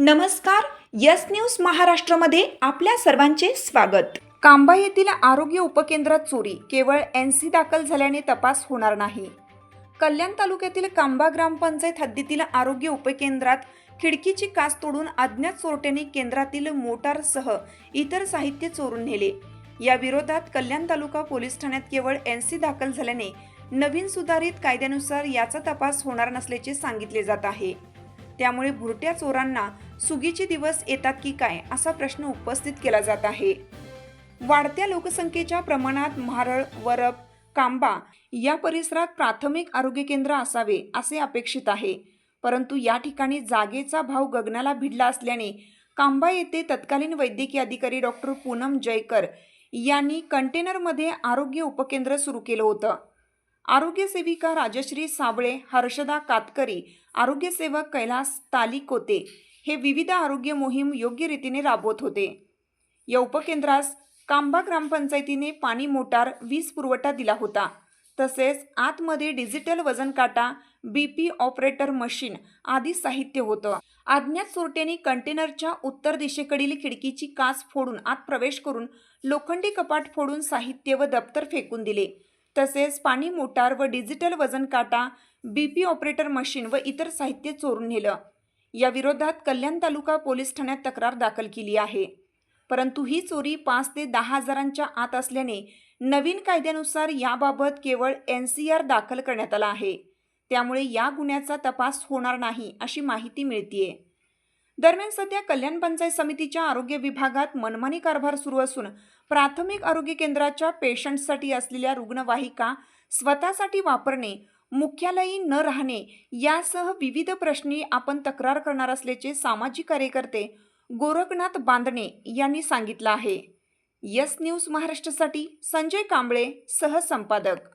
नमस्कार. Yes news महाराष्ट्रामध्ये आपल्या सर्वांचे स्वागत. कांबा येथील आरोग्य उपकेंद्रात चोरी, केवळ एनसी दाखल झाल्याने तपास होणार नाही. कल्याण तालुक्यातील कांबा ग्रामपंचायत हद्दीतील आरोग्य उपकेंद्रात खिडकीची काच तोडून अज्ञात चोरट्यांनी केंद्रातील मोटारसह इतर साहित्य चोरून नेले. या विरोधात कल्याण तालुका पोलीस ठाण्यात केवळ एनसी दाखल झाल्याने नवीन सुधारित कायद्यानुसार याचा तपास होणार नसल्याचे सांगितले जात आहे. त्यामुळे भुरट्या चोरांना सुगीचे दिवस येतात की काय असा प्रश्न उपस्थित केला जात आहे. वाढत्या लोकसंख्येच्या प्रमाणात म्हारळ, वरप, कांबा या परिसरात प्राथमिक आरोग्य केंद्र असावे असे अपेक्षित आहे. परंतु या ठिकाणी जागेचा भाव गगनाला भिडला असल्याने कांबा येथे तत्कालीन वैद्यकीय अधिकारी डॉक्टर पूनम जयकर यांनी कंटेनरमध्ये आरोग्य उपकेंद्र सुरू केलं होतं. आरोग्य सेविका राजश्री साबळे, हर्षदा कातकरी, आरोग्य सेवक कैलास तालिकोते हे विविध आरोग्य मोहीम योग्य रीतीने राबवत होते. या उपकेंद्रास कांबा ग्रामपंचायतीने पाणी मोटार, वीज पुरवठा दिला होता. तसेच आतमध्ये डिजिटल वजन काटा, BP ऑपरेटर मशीन आदी साहित्य होतं. अज्ञात चोरट्यांनी कंटेनरच्या उत्तर दिशेकडील खिडकीची काच फोडून आत प्रवेश करून लोखंडी कपाट फोडून साहित्य व दप्तर फेकून दिले. तसेच पाणी मोटार व डिजिटल वजन काटा, BP ऑपरेटर मशीन व इतर साहित्य चोरून नेलं. या विरोधात कल्याण तालुका पोलीस ठाण्यात तक्रार दाखल केली आहे. परंतु ही चोरी 5 ते 10 हजारांच्या आत असल्याने नवीन कायद्यानुसार याबाबत केवळ NCR दाखल करण्यात आला आहे. त्यामुळे या गुन्ह्याचा तपास होणार नाही अशी माहिती मिळतेय. दरम्यान सध्या कल्याण पंचायत समितीच्या आरोग्य विभागात मनमानी कारभार सुरू असून प्राथमिक आरोग्य केंद्राच्या पेशंटसाठी असलेल्या रुग्णवाहिका स्वतःसाठी वापरणे, मुख्यालयी न राहणे यासह विविध प्रश्नी आपण तक्रार करणार असल्याचे सामाजिक कार्यकर्ते गोरखनाथ बांधणे यांनी सांगितलं आहे. यस न्यूज महाराष्ट्रासाठी संजय कांबळे, सहसंपादक.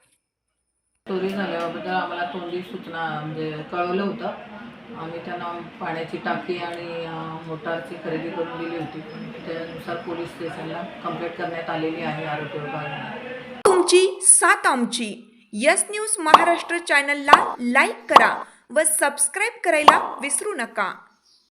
चोरी झाल्याबद्दल आम्हाला तोंडी सूचना कळवलं होतं. आम्ही त्यांना पाण्याची टाकी आणि मोटारची खरेदी करून दिली होती. त्यानुसार पोलीस स्टेशनला कंप्लेंट करण्यात आलेली आहे आरोग्य विभागाने. तुमची साथ आमची. यस न्यूज महाराष्ट्र चॅनलला लाईक करा व सबस्क्राईब करायला विसरू नका.